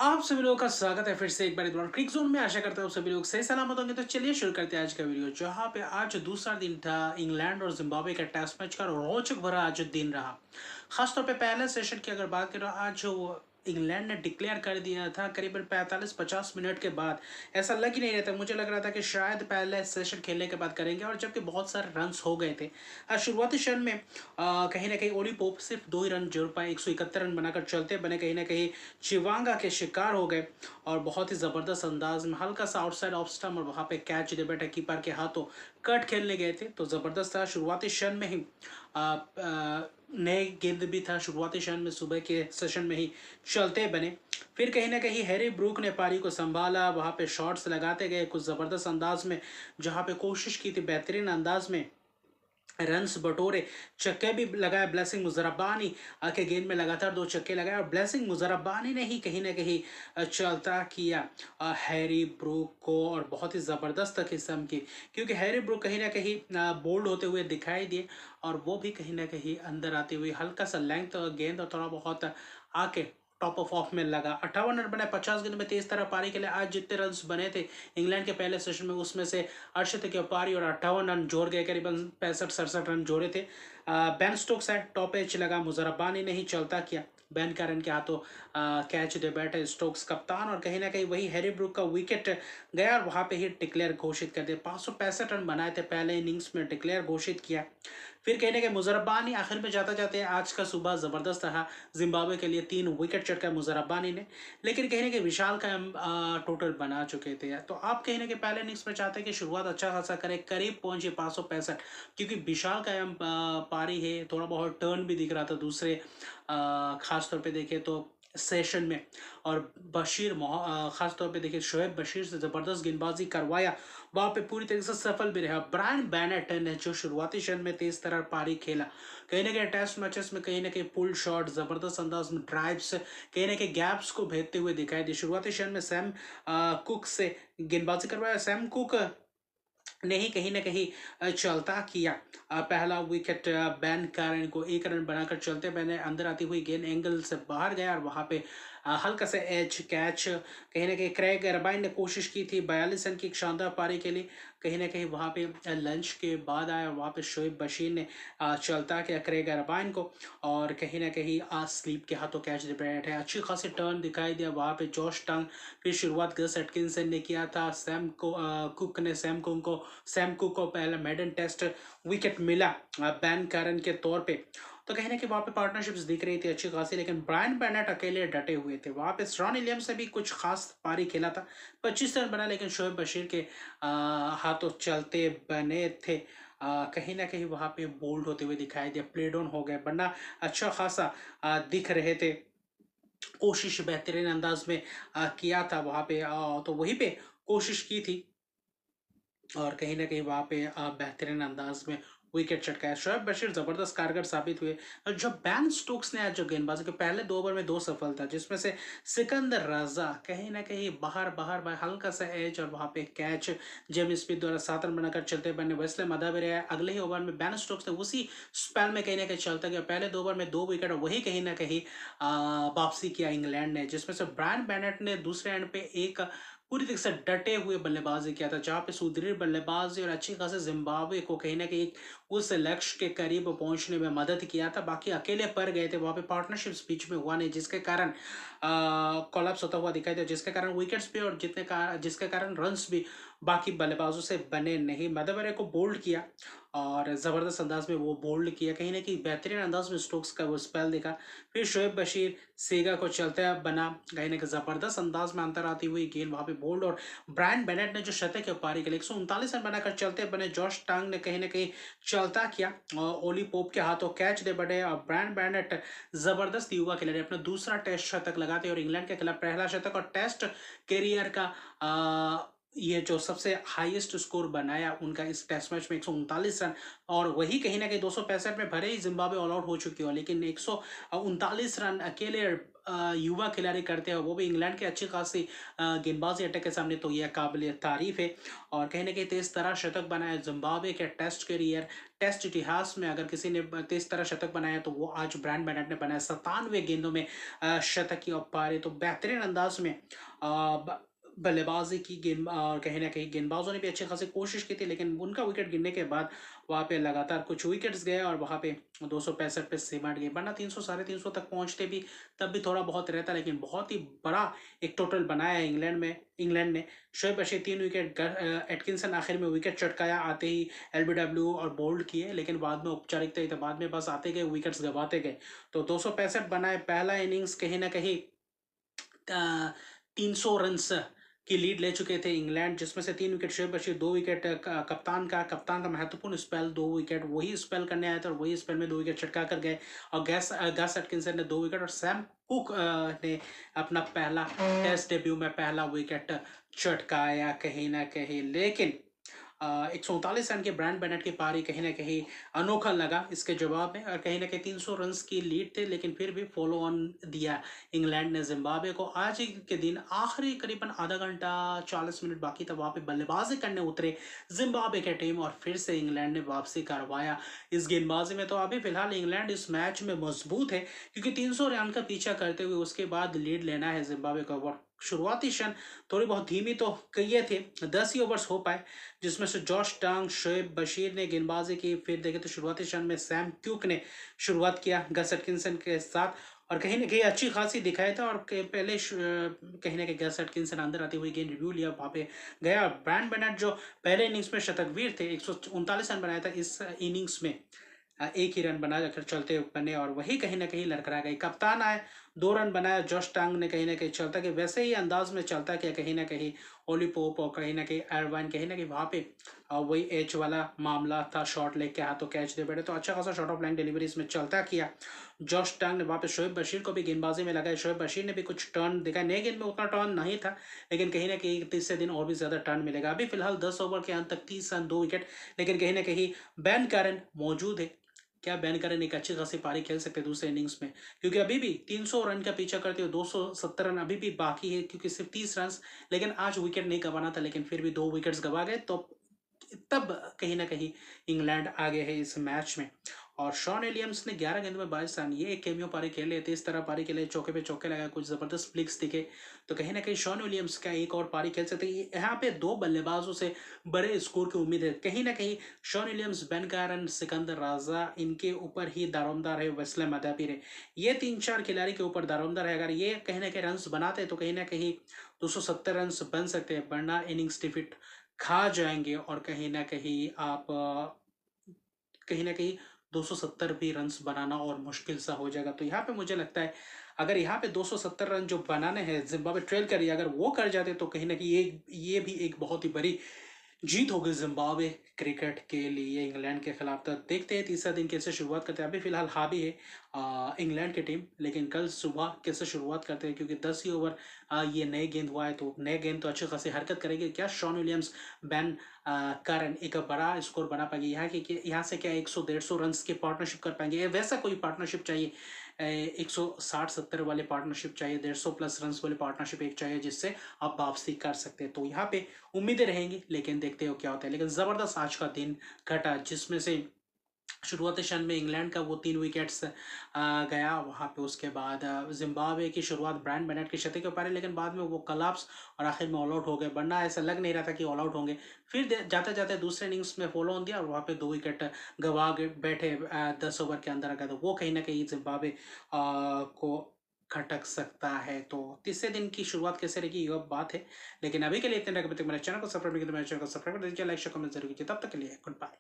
आप सभी लोगों का स्वागत है फिर से एक बार दोबारा क्रिक जोन में। आशा करता हूँ सभी लोग सही सलामत होंगे। तो चलिए शुरू करते हैं आज का वीडियो, जहाँ पे आज दूसरा दिन था इंग्लैंड और जिम्बाब्वे का टेस्ट मैच का। रोचक भरा आज दिन रहा। खासतौर पे पहले सेशन की अगर बात करें, आज वो इंग्लैंड ने डिक्लेयर कर दिया था करीबन 45-50 मिनट के बाद। ऐसा लग ही नहीं रहा था, मुझे लग रहा था कि शायद पहले सेशन खेलने के बाद करेंगे, और जबकि बहुत सारे रन्स हो गए थे। शुरुआती क्षण में कहीं ना कहीं ओली पोप सिर्फ 2 ही रन जोड़ पाए, 171 रन बनाकर चलते बने। कहीं ना कहीं चिवांगा के शिकार हो गए और बहुत ही ज़बरदस्त अंदाज में हल्का सा आउटसाइड ऑफ स्टंप और वहाँ पे कैच दे बैठे कीपर के हाथों। कट खेलने गए थे तो ज़बरदस्त था। शुरुआती क्षण में ही नए गेंद भी था, शुरुआती क्षण में सुबह के सेशन में ही चलते बने। फिर कहीं ना कहीं हैरी ब्रूक ने पारी को संभाला, वहाँ पे शॉट्स लगाते गए कुछ ज़बरदस्त अंदाज में, जहाँ पे कोशिश की थी बेहतरीन अंदाज में रन्स बटोरे। छक्के भी लगाया ब्लेसिंग मुजरबानी के गेंद में लगातार 2 छक्के लगाए, और ब्लेसिंग मुजरबानी ने ही कहीं ना कहीं चलता किया हैरी ब्रूक को, और बहुत ही ज़बरदस्त किस्म की, क्योंकि हैरी ब्रूक कहीं ना कहीं बोल्ड होते हुए दिखाई दिए, और वो भी कहीं ना कहीं अंदर आती हुई हल्का सा लेंथ गेंद और थोड़ा बहुत आके टॉप ऑफ ऑफ में लगा। 58 रन बने 50 गेंद में तेज तरह पारी के लिए। आज जितने रन बने थे इंग्लैंड के पहले सेशन में, उसमें से अर्शद के पारी और 58 रन जोड़ गए, करीबन 65-67 रन जोड़े थे। बेन स्टोक्स है, टॉप एच लगा, मुजरबानी ने ही चलता किया। बेन कैरन के हाथों कैच दे बैठे स्टोक्स कप्तान, और कहीं ना कहीं वही हैरी ब्रूक का विकेट गया और वहां पे ही डिक्लेयर घोषित कर दिया। 565 रन बनाए थे पहले इनिंग्स में, डिक्लेयर घोषित किया। फिर कहने के मुजरबानी आखिर में जाते जाते आज का सुबह ज़बरदस्त रहा जिम्बाब्वे के लिए। 3 विकेट चटका मुजरबानी ने, लेकिन कहने के विशाल का हम टोटल बना चुके थे। तो आप कहने के पहले इनिंग्स में चाहते हैं कि शुरुआत अच्छा खासा करे, करीब पहुंचे 565, क्योंकि विशाल का हम पारी है, थोड़ा बहुत टर्न भी दिख रहा था दूसरे खास तौर पे देखें तो सेशन में। और खास तौर पे देखिए शोएब बशीर से ज़बरदस्त गेंदबाजी करवाया, वहाँ पे पूरी तरीके से सफल भी रहा। ब्रायन बेनेट ने जो शुरुआती क्षण में तेज तरह पारी खेला, कहीं ना कहीं टेस्ट मैचेस में कहीं ना कहीं पुल शॉट ज़बरदस्त अंदाज में ड्राइव्स कहीं ना कहीं गैप्स को भेदते हुए दिखाई दी। शुरुआती क्षण में सैम कुक से गेंदबाजी करवाया, सैम कुक ने ही कहीं ना कहीं चलता किया। पहला विकेट बैन कारण को 1 रन बनाकर चलते मैंने अंदर आती हुई गेंद एंगल से बाहर गया, और वहां पे हल्का सा एज कैच कहीं ना कहीं क्रेग एरबाइन ने कोशिश की थी 42 रन की एक शानदार पारी के लिए। कहीं ना कहीं वहां पे लंच के बाद आया, वहां पे शोएब बशीर ने चलता किया क्रेग एरबाइन को, और कहीं ना कहीं स्लीप के हाथों कैच दे बैठे। अच्छी खासी टर्न दिखाई दिया वहां पे जॉश टंग। फिर शुरुआत गस एटकिंसन ने किया था, कुक ने सैम कुक को पहला मेडन टेस्ट विकेट मिला बैन कारण के तौर पे। तो कहीं ना कहीं वहाँ पे पार्टनरशिप्स दिख रही थी अच्छी खासी, लेकिन ब्रायन बेनेट अकेले डटे हुए थे। वहाँ पे रॉन विलियम्स से भी कुछ खास पारी खेला था, 25 रन बना, लेकिन शोएब बशीर के हाथों चलते बने थे। कहीं ना कहीं वहाँ पे बोल्ड होते हुए दिखाई दिया, प्लेड ऑन हो गए, वरना अच्छा खासा दिख रहे थे। कोशिश बेहतरीन अंदाज में किया था वहाँ पे, तो वहीं पे कोशिश की थी, और कहीं ना कहीं वहाँ पे बेहतरीन अंदाज में विकेट चटकाया। शोएब बशीर जबरदस्त कारगर साबित हुए। और जो बैन स्टोक्स ने आज जो गेंदबाजी के पहले 2 ओवर में 2 सफलता, जिसमें से सिकंदर रजा कहीं ना कहीं बाहर बाहर बाहर हल्का सा एज, और वहाँ पे कैच जेम्स स्मिथ द्वारा 7 रन बनाकर चलते बने वेस्ले मदा भी रहा। अगले ही ओवर में बैन स्टोक्स ने उसी स्पेल में कहीं ना कहीं चलता गया, पहले 2 ओवर में 2 विकेट, और वही कहीं ना कहीं वापसी किया इंग्लैंड ने, जिसमें से ब्रायन बेनेट ने दूसरे एंड पे एक पूरी तरह से डटे हुए बल्लेबाजी किया था, जहां पे सुदृढ़ बल्लेबाजी और अच्छी खासी जिम्बाब्वे को कहीं ना कहीं उस लक्ष्य के करीब पहुंचने में मदद किया था। बाकी अकेले पर गए थे, वहां पे पार्टनरशिप्स बीच में हुआ नहीं, जिसके कारण कोलैप्स होता हुआ दिखाई दिया, जिसके कारण विकेट्स भी और जिसके कारण रन्स भी बाकी बल्लेबाजों से बने नहीं। मदवरे को बोल्ड किया, और ज़बरदस्त अंदाज में वो बोल्ड किया, कहीं ना कहीं बेहतरीन अंदाज में स्टोक्स का वो स्पेल देखा। फिर शोएब बशीर सेगा को चलते बना, कहीं ना कहीं ज़बरदस्त अंदाज में अंतर आती हुई गेंद वहाँ पे बोल्ड, और ब्रायन बेनेट ने जो शतक के पारी के लिए 139 रन बनाकर चलते बने। जॉश टांग ने कहीं ना कहीं चलता किया, और ओली पोप के हाथों कैच दे बढ़े, और ब्रायन बेनेट जबरदस्त युवा खिलाड़ी अपना दूसरा टेस्ट शतक लगाते और इंग्लैंड के खिलाफ पहला शतक, और टेस्ट करियर का ये जो सबसे हाईएस्ट स्कोर बनाया उनका इस टेस्ट मैच में 139 रन। और वही कहीं ना कहीं 265 में भरे ही जिम्बाब्वे ऑल आउट हो चुकी हो, लेकिन 139 रन अकेले युवा खिलाड़ी करते हैं, वो भी इंग्लैंड के अच्छी खासी गेंदबाजी अटैक के सामने, तो यह काबिल तारीफ है। और कहीं ना कहीं तेज तरह शतक बनाया जिम्बाब्वे के टेस्ट करियर, टेस्ट इतिहास में अगर किसी ने तेज तरह शतक बनाया तो वो आज ब्रायन बेनेट ने बनाया। 97 गेंदों में शतक की और पारी, तो बेहतरीन अंदाज में बल्लेबाजी की। गेंद और कहीं ना कहीं गेंदबाजों ने भी अच्छी खासी कोशिश की थी, लेकिन उनका विकेट गिरने के बाद वहाँ पे लगातार कुछ विकेट्स गए और वहाँ पे 265 पे सिमट गए, वरना 300 साढ़े 300 तक पहुँचते भी तब भी थोड़ा बहुत रहता, लेकिन बहुत ही बड़ा एक टोटल बनाया है इंग्लैंड ने। शोएब बशीर 3 विकेट, एटकिंसन आखिर में विकेट चटकाया आते ही एलबीडब्ल्यू और बोल्ड किए, लेकिन बाद में औपचारिकता ही, तो बाद में बस आते गए विकेट्स गवाते गए। तो 265 बनाए। पहला इनिंग्स कहीं ना कहीं 300 रन की लीड ले चुके थे इंग्लैंड, जिसमें से 3 विकेट शोएब बशीर, 2 विकेट कप्तान का महत्वपूर्ण स्पेल, 2 विकेट वही स्पेल करने आए थे और वही स्पेल में 2 विकेट चटका कर गए। और गैस एटकिंसन ने 2 विकेट और सैम कुक ने अपना पहला टेस्ट डेब्यू में पहला विकेट चटकाया कहीं ना कहीं। लेकिन 139 रन के ब्रायन बेनेट की पारी कहीं ना कहीं अनोखा लगा इसके जवाब में, और कहीं ना कहीं 300 रन की लीड थे, लेकिन फिर भी फॉलो ऑन दिया इंग्लैंड ने जिम्बाब्वे को। आज ही के दिन आखिरी करीबन आधा घंटा 40 मिनट बाकी था, वहाँ पे बल्लेबाजी करने उतरे जिम्बाब्वे के टीम और फिर से इंग्लैंड ने वापसी करवाया इस गेंदबाजी में। तो अभी फिलहाल इंग्लैंड इस मैच में मजबूत है, क्योंकि 300 रन का पीछा करते हुए उसके बाद लीड लेना है जिम्बाब्वे को। और शुरुआती क्षण थोड़ी बहुत धीमी तो कहिए थे, 10 ही ओवर्स हो पाए, जिसमें से जॉश टंग, शोएब बशीर ने गेंदबाजी की। फिर देखे तो शुरुआती क्षण में सैम क्यूक ने शुरुआत किया गस एटकिंसन के साथ, और कहीं ना कहीं अच्छी खासी दिखाया था। और पहले कहीं ना कहीं गस एटकिंसन अंदर आते हुए गेंद रिव्यू लिया, वहाँ पे गया। ब्रायन बेनेट जो पहले इनिंग्स में शतकवीर थे, 139 रन बनाया था, इस इनिंग्स में एक ही रन बना कर चलते बने, और वही कहीं ना कहीं लड़खड़ा गए। कप्तान आए, 2 रन बनाया जॉश टांग ने, कहीं ना कहीं चलता कि वैसे ही अंदाज में चलता कि कहीं ना कहीं ओली पोप और कहीं ना कहीं एरवाइन, कहीं ना कहीं वहाँ पे वही एच वाला मामला था, शॉट लेके हाथों कैच दे बैठे, तो अच्छा खासा शॉर्ट ऑफ लाइन डिलीवरी इसमें चलता किया जॉश टांग ने। वहाँ पे शोएब बशीर को भी गेंदबाजी में लगाया, शोएब बशीर ने भी कुछ टर्न दिखाया, नए गेंद में उतना टर्न नहीं था, लेकिन कहीं ना कहीं तीसरे दिन और भी ज्यादा टर्न मिलेगा। अभी फिलहाल 10 ओवर के अंत तक 30 रन 2 विकेट, लेकिन कहीं ना कहीं बैन कारण मौजूद है। क्या बैन करन एक अच्छी खासी पारी खेल सकते हैं दूसरे इनिंग्स में, क्योंकि अभी भी 300 रन का पीछा करते हुए 270 रन अभी भी बाकी है, क्योंकि सिर्फ 30 रन, लेकिन आज विकेट नहीं गंवाना था, लेकिन फिर भी 2 विकेट्स गंवा गए, तो तब कहीं ना कहीं इंग्लैंड आगे है इस मैच में। और शॉन एलियम्स ने 11 गेंदों में 22 रन, ये एक केमियो पारी खेले थे, इस तरह पारी खेले, चौके पे चौके लगाए, कुछ जबरदस्त फ्लिक्स दिखे, तो कहीं ना कहीं शॉन विलियम्स का एक और पारी खेल सकते हैं। यहाँ पे 2 बल्लेबाजों से बड़े स्कोर की उम्मीद है, कहीं ना कहीं शॉन विलियम्स, बेन कारन, सिकंदर राजा, इनके ऊपर ही दारोमदार है वेस्ले मदापीर है, ये 3-4 खिलाड़ी के ऊपर दारोमदार है। अगर ये कहीं ना कहीं रन बनाते हैं तो कहीं ना कहीं 270 रन बन सकते हैं, वरना इनिंग्स डिफिट खा जाएंगे, और कहीं ना कहीं आप कहीं ना कहीं 270 भी रन बनाना और मुश्किल सा हो जाएगा। तो यहाँ पे मुझे लगता है अगर यहाँ पे 270 रन जो बनाने हैं जिम्बाब्वे ट्रेल करिए, अगर वो कर जाते तो कहीं ना कहीं ये भी एक बहुत ही बड़ी जीत होगी जिम्बाब्वे क्रिकेट के लिए इंग्लैंड के खिलाफ। तो देखते हैं तीसरा दिन कैसे शुरुआत करते हैं। अभी फिलहाल हावी है इंग्लैंड की टीम, लेकिन कल सुबह कैसे शुरुआत करते हैं, क्योंकि 10 ही ओवर ये नए गेंद हुआ है, तो नए गेंद तो अच्छी खासी हरकत करेंगे। क्या शॉन विलियम्स, बेन कारण एक बड़ा स्कोर बना पाएंगे यहाँ की, यहाँ से क्या 100-150 रन की पार्टनरशिप कर पाएंगे, वैसा कोई पार्टनरशिप चाहिए, 160-70 वाले पार्टनरशिप चाहिए, 150+ रन वाले पार्टनरशिप एक चाहिए, जिससे आप वापसी कर सकते हैं। तो यहाँ पे उम्मीदें रहेंगी, लेकिन देखते हो क्या होता है। लेकिन ज़बरदस्त आज का दिन घटा, जिसमें से शुरुआती क्षण में इंग्लैंड का वो 3 विकेट्स गया, वहाँ पे उसके बाद जिम्बाब्वे की शुरुआत ब्रायन बेनेट की शतक के ऊपर है, लेकिन बाद में वो कलाप्स और आखिर में ऑल आउट हो गए, वरना ऐसा लग नहीं रहा था कि ऑल आउट होंगे। फिर जाते जाते दूसरे इनिंग्स में फॉलो ऑन दिया और वहाँ पे 2 विकेट गवा बैठे 10 ओवर के अंदर आ गया, तो वो कहीं ना कहीं जिम्बाब्वे को खटक सकता है। तो तीसरे दिन की शुरुआत कैसे रहेगी ये बात है, लेकिन अभी के लिए इतने तक। मेरे चैनल को सब्सक्राइब नहीं किया तो मेरे चैनल को सब्सक्राइब कर दीजिए, लाइक शेयर कमेंट जरूर कीजिए। तब तक के लिए गुड बाय।